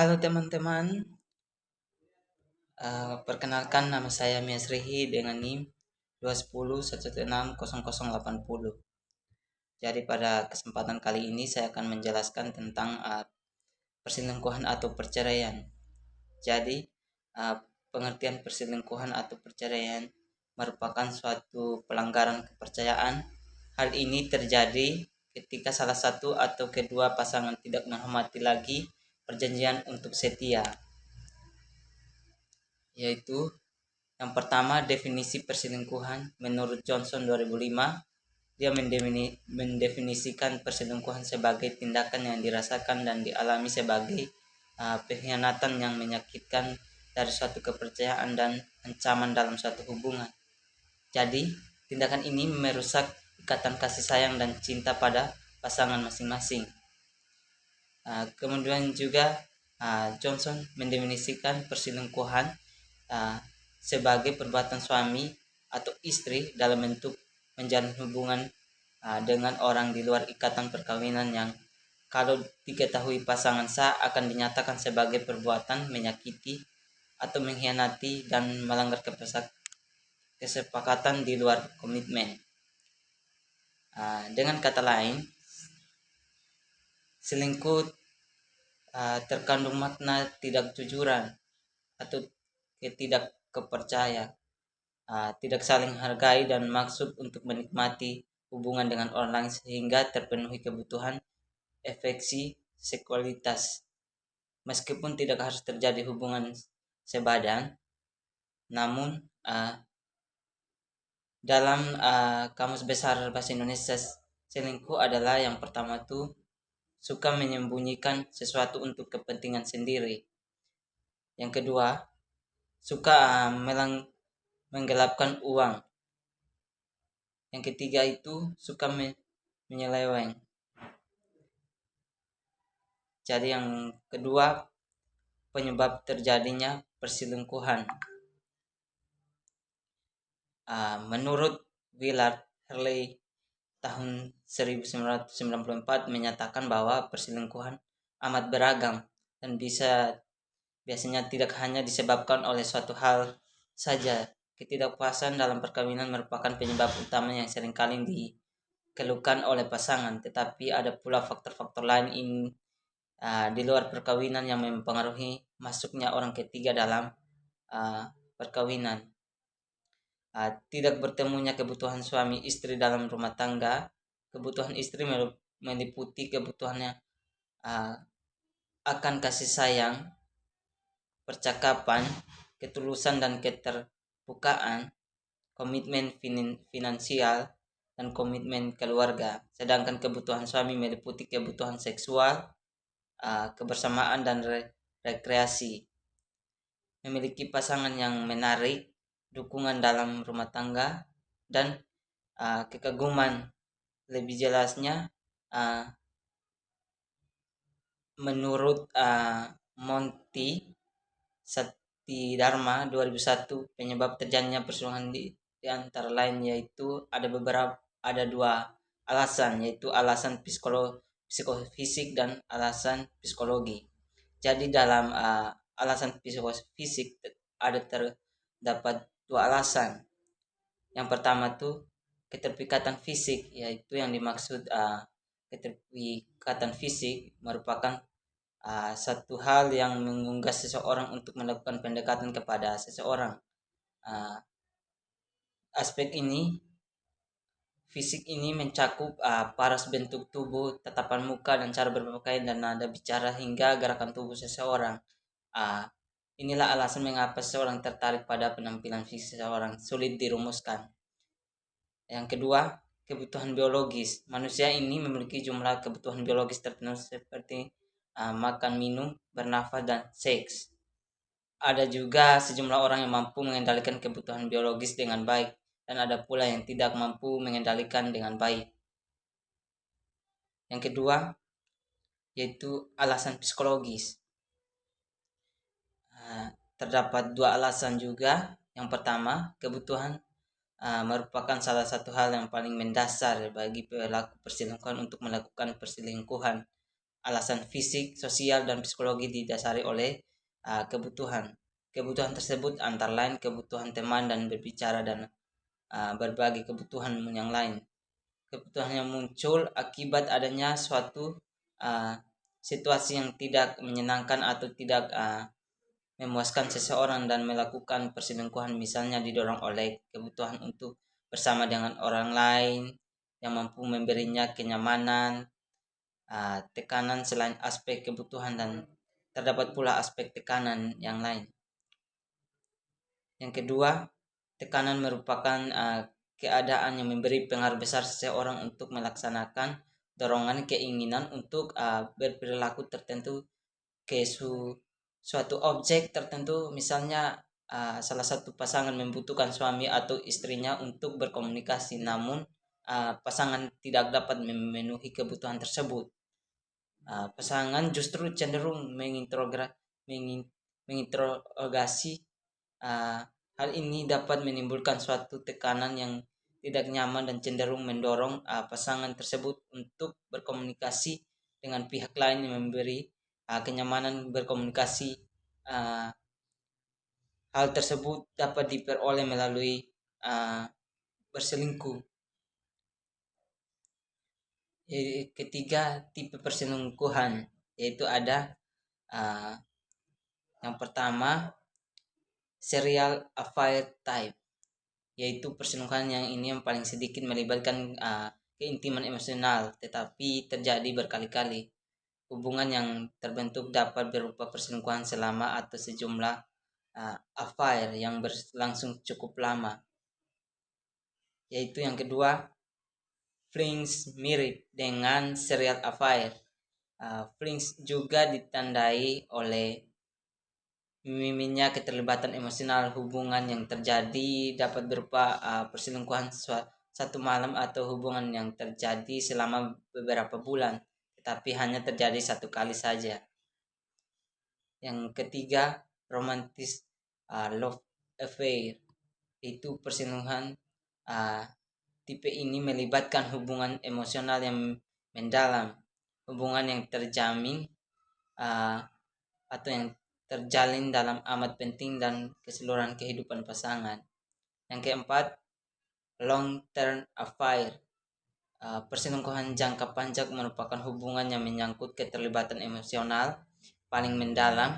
Halo teman-teman, perkenalkan nama saya Mias Rihi dengan NIM 210116080. Jadi pada kesempatan kali ini saya akan menjelaskan tentang perselingkuhan atau perceraian. Jadi pengertian perselingkuhan atau perceraian merupakan suatu pelanggaran kepercayaan. Hal ini terjadi ketika salah satu atau kedua pasangan tidak menghormati lagi perjanjian untuk setia. Yaitu yang pertama, definisi perselingkuhan menurut Johnson 2005, dia mendefinisikan perselingkuhan sebagai tindakan yang dirasakan dan dialami sebagai pengkhianatan yang menyakitkan dari suatu kepercayaan dan ancaman dalam suatu hubungan. Jadi, tindakan ini merusak ikatan kasih sayang dan cinta pada pasangan masing-masing. Kemudian juga Johnson mendefinisikan perselingkuhan sebagai perbuatan suami atau istri dalam bentuk menjalin hubungan dengan orang di luar ikatan perkawinan yang kalau diketahui pasangan sah akan dinyatakan sebagai perbuatan menyakiti atau mengkhianati dan melanggar kesepakatan di luar komitmen. Dengan kata lain, selingkuh terkandung makna tidak jujuran atau tidak kepercaya, tidak saling hargai dan maksud untuk menikmati hubungan dengan orang lain sehingga terpenuhi kebutuhan afeksi seksualitas. Meskipun tidak harus terjadi hubungan sebadan, namun dalam Kamus Besar Bahasa Indonesia, selingkuh adalah yang pertama tuh suka menyembunyikan sesuatu untuk kepentingan sendiri. Yang kedua, suka menggelapkan uang. Yang ketiga itu suka menyeleweng. Jadi yang kedua, penyebab terjadinya perselingkuhan. Menurut Willard Herley tahun 1994 menyatakan bahwa perselingkuhan amat beragam dan biasanya tidak hanya disebabkan oleh suatu hal saja. Ketidakpuasan dalam perkawinan merupakan penyebab utama yang seringkali dikeluhkan oleh pasangan, tetapi ada pula faktor-faktor lain di luar perkawinan yang mempengaruhi masuknya orang ketiga dalam perkawinan. Tidak bertemunya kebutuhan suami istri dalam rumah tangga. Kebutuhan istri meliputi kebutuhannya akan kasih sayang, percakapan, ketulusan dan keterbukaan, komitmen finansial, dan komitmen keluarga. Sedangkan kebutuhan suami meliputi kebutuhan seksual, kebersamaan dan rekreasi. Memiliki pasangan yang menarik, dukungan dalam rumah tangga, dan kekaguman. Lebih jelasnya, menurut Monty Satidharma 2001, penyebab terjadinya perselingkuhan di antara lain yaitu ada dua alasan, yaitu alasan psikofisik dan alasan psikologi. Jadi dalam alasan psikofisik terdapat dua alasan. Yang pertama tuh keterikatan fisik, yaitu yang dimaksud keterikatan fisik merupakan satu hal yang mengunggah seseorang untuk melakukan pendekatan kepada seseorang. Aspek ini, fisik ini mencakup paras bentuk tubuh, tatapan muka dan cara berpakaian dan nada bicara hingga gerakan tubuh seseorang. Inilah alasan mengapa seseorang tertarik pada penampilan fisik seseorang, sulit dirumuskan. Yang kedua, kebutuhan biologis. Manusia ini memiliki jumlah kebutuhan biologis tertentu seperti makan, minum, bernafas, dan seks. Ada juga sejumlah orang yang mampu mengendalikan kebutuhan biologis dengan baik, dan ada pula yang tidak mampu mengendalikan dengan baik. Yang kedua, yaitu alasan psikologis. Terdapat dua alasan juga. Yang pertama, kebutuhan merupakan salah satu hal yang paling mendasar bagi pelaku perselingkuhan untuk melakukan perselingkuhan. alasan fisik, sosial, dan psikologi didasari oleh kebutuhan. Kebutuhan tersebut antara lain kebutuhan teman dan berbicara dan berbagi kebutuhan yang lain. Kebutuhan yang muncul akibat adanya suatu situasi yang tidak menyenangkan atau tidak memuaskan seseorang dan melakukan perselingkuhan, misalnya didorong oleh kebutuhan untuk bersama dengan orang lain yang mampu memberinya kenyamanan, tekanan selain aspek kebutuhan, dan terdapat pula aspek tekanan yang lain. Yang kedua, tekanan merupakan keadaan yang memberi pengaruh besar seseorang untuk melaksanakan dorongan keinginan untuk berperilaku tertentu ke suatu objek tertentu. Misalnya salah satu pasangan membutuhkan suami atau istrinya untuk berkomunikasi, namun pasangan tidak dapat memenuhi kebutuhan tersebut. Pasangan justru cenderung menginterogasi. Hal ini dapat menimbulkan suatu tekanan yang tidak nyaman dan cenderung mendorong pasangan tersebut untuk berkomunikasi dengan pihak lain yang memberi kenyamanan berkomunikasi. Hal tersebut dapat diperoleh melalui berselingkuh. Ketiga, tipe perselingkuhan, yaitu ada yang pertama, serial affair type, yaitu perselingkuhan yang ini yang paling sedikit melibatkan keintiman emosional tetapi terjadi berkali-kali. Hubungan yang terbentuk dapat berupa perselingkuhan selama atau sejumlah affair yang berlangsung cukup lama. Yaitu yang kedua, flings mirip dengan serial affair. Flings juga ditandai oleh minimnya keterlibatan emosional. Hubungan yang terjadi dapat berupa perselingkuhan satu malam atau hubungan yang terjadi selama beberapa bulan, tetapi hanya terjadi satu kali saja. Yang ketiga, romantis love affair, itu perselingkuhan. Tipe ini melibatkan hubungan emosional yang mendalam, hubungan yang terjamin atau yang terjalin dalam amat penting dan keseluruhan kehidupan pasangan. Yang keempat, long term affair. Perselingkuhan jangka panjang merupakan hubungan yang menyangkut keterlibatan emosional paling mendalam.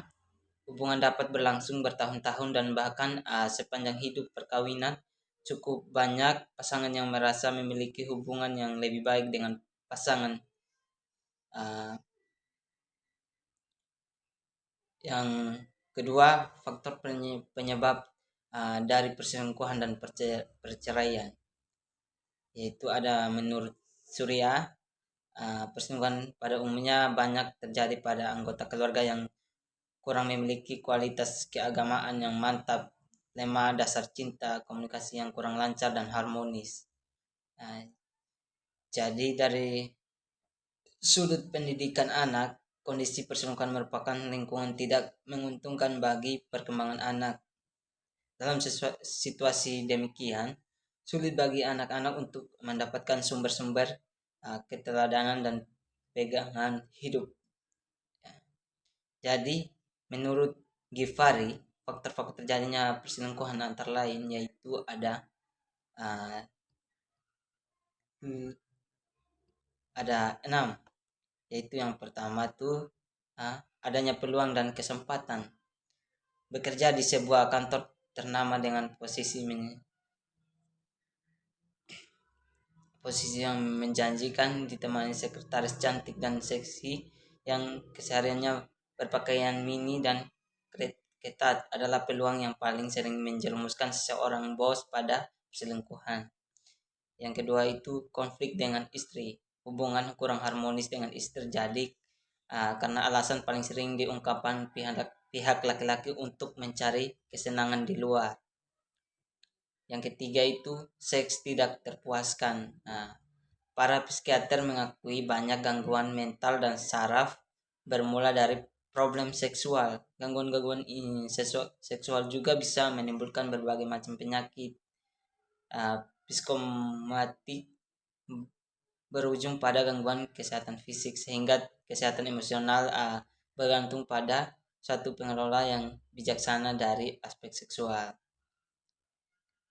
Hubungan dapat berlangsung bertahun-tahun dan bahkan sepanjang hidup perkawinan. Cukup banyak pasangan yang merasa memiliki hubungan yang lebih baik dengan pasangan. Yang kedua, faktor penyebab dari perselingkuhan dan perceraian, yaitu ada menurut Surya, perselingkuhan pada umumnya banyak terjadi pada anggota keluarga yang kurang memiliki kualitas keagamaan yang mantap, lemah dasar cinta, komunikasi yang kurang lancar dan harmonis. Jadi dari sudut pendidikan anak, kondisi perselingkuhan merupakan lingkungan tidak menguntungkan bagi perkembangan anak. Dalam situasi demikian, sulit bagi anak-anak untuk mendapatkan sumber-sumber keteladanan dan pegangan hidup. Jadi, menurut Givari, faktor-faktor terjadinya perselingkuhan antara lain yaitu ada 6, yaitu yang pertama tuh adanya peluang dan kesempatan. Bekerja di sebuah kantor ternama dengan posisi yang menjanjikan, ditemani sekretaris cantik dan seksi yang kesehariannya berpakaian mini dan ketat adalah peluang yang paling sering menjerumuskan seseorang bos pada perselingkuhan. Yang kedua itu konflik dengan istri. Hubungan kurang harmonis dengan istri terjadi karena alasan paling sering diungkapkan pihak laki-laki untuk mencari kesenangan di luar. Yang ketiga itu seks tidak terpuaskan. Para psikiater mengakui banyak gangguan mental dan saraf bermula dari problem seksual. Gangguan-gangguan seksual juga bisa menimbulkan berbagai macam penyakit psikosomatik berujung pada gangguan kesehatan fisik, sehingga kesehatan emosional bergantung pada suatu pengelola yang bijaksana dari aspek seksual.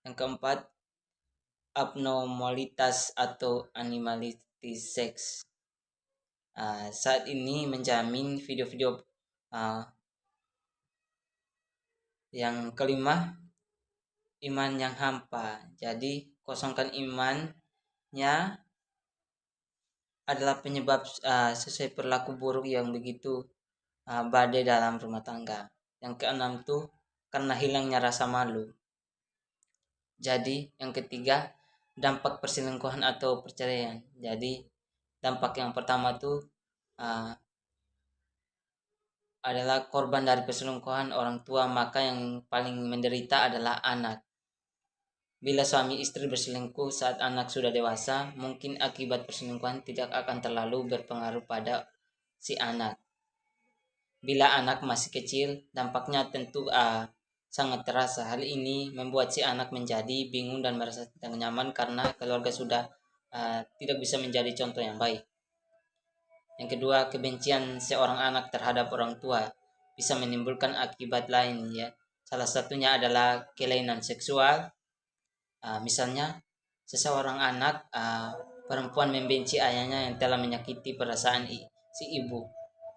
Yang keempat, abnormalitas atau animalitis seks. Saat ini menjamin video-video yang kelima, iman yang hampa. Jadi kosongkan imannya adalah penyebab sesuai perilaku buruk yang begitu badai dalam rumah tangga. Yang keenam tuh karena hilangnya rasa malu. Jadi yang ketiga, dampak perselingkuhan atau perceraian. Jadi dampak yang pertama tuh adalah korban dari perselingkuhan orang tua, maka yang paling menderita adalah anak. Bila suami istri berselingkuh saat anak sudah dewasa, mungkin akibat perselingkuhan tidak akan terlalu berpengaruh pada si anak. Bila anak masih kecil, dampaknya tentu sangat terasa. Hal ini membuat si anak menjadi bingung dan merasa tidak nyaman karena keluarga sudah tidak bisa menjadi contoh yang baik. Yang kedua, kebencian seorang anak terhadap orang tua bisa menimbulkan akibat lain, ya. Salah satunya adalah kelainan seksual. Misalnya, seseorang anak perempuan membenci ayahnya yang telah menyakiti perasaan si ibu.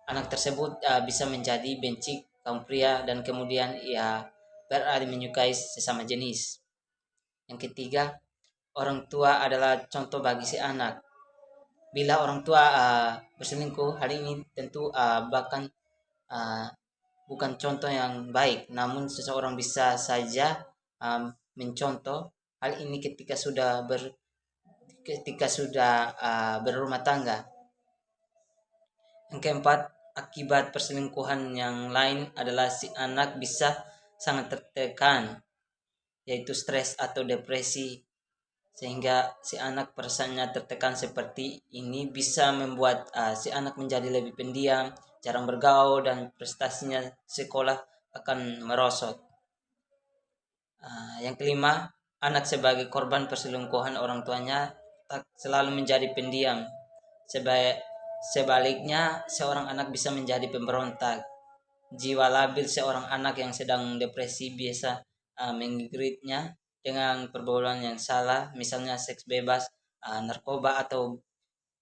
Anak tersebut bisa menjadi benci kaum pria dan kemudian ia beralih menyukai sesama jenis. Yang ketiga, orang tua adalah contoh bagi si anak. Bila orang tua berselingkuh, hal ini tentu bahkan bukan contoh yang baik, namun seseorang bisa saja mencontoh hal ini ketika sudah berumah tangga. Yang keempat, akibat perselingkuhan yang lain adalah si anak bisa sangat tertekan, yaitu stres atau depresi, sehingga si anak perasaannya tertekan seperti ini bisa membuat si anak menjadi lebih pendiam, jarang bergaul, dan prestasinya sekolah akan merosot. Yang kelima, anak sebagai korban perselingkuhan orang tuanya tak selalu menjadi pendiam. Sebaliknya, seorang anak bisa menjadi pemberontak. Jiwa labil seorang anak yang sedang depresi biasa menggigitnya dengan pergaulan yang salah, misalnya seks bebas, narkoba, atau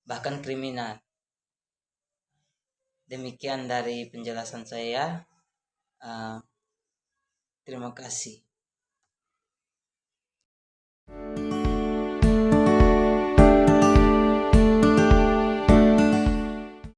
bahkan kriminal. Demikian dari penjelasan saya. Terima kasih.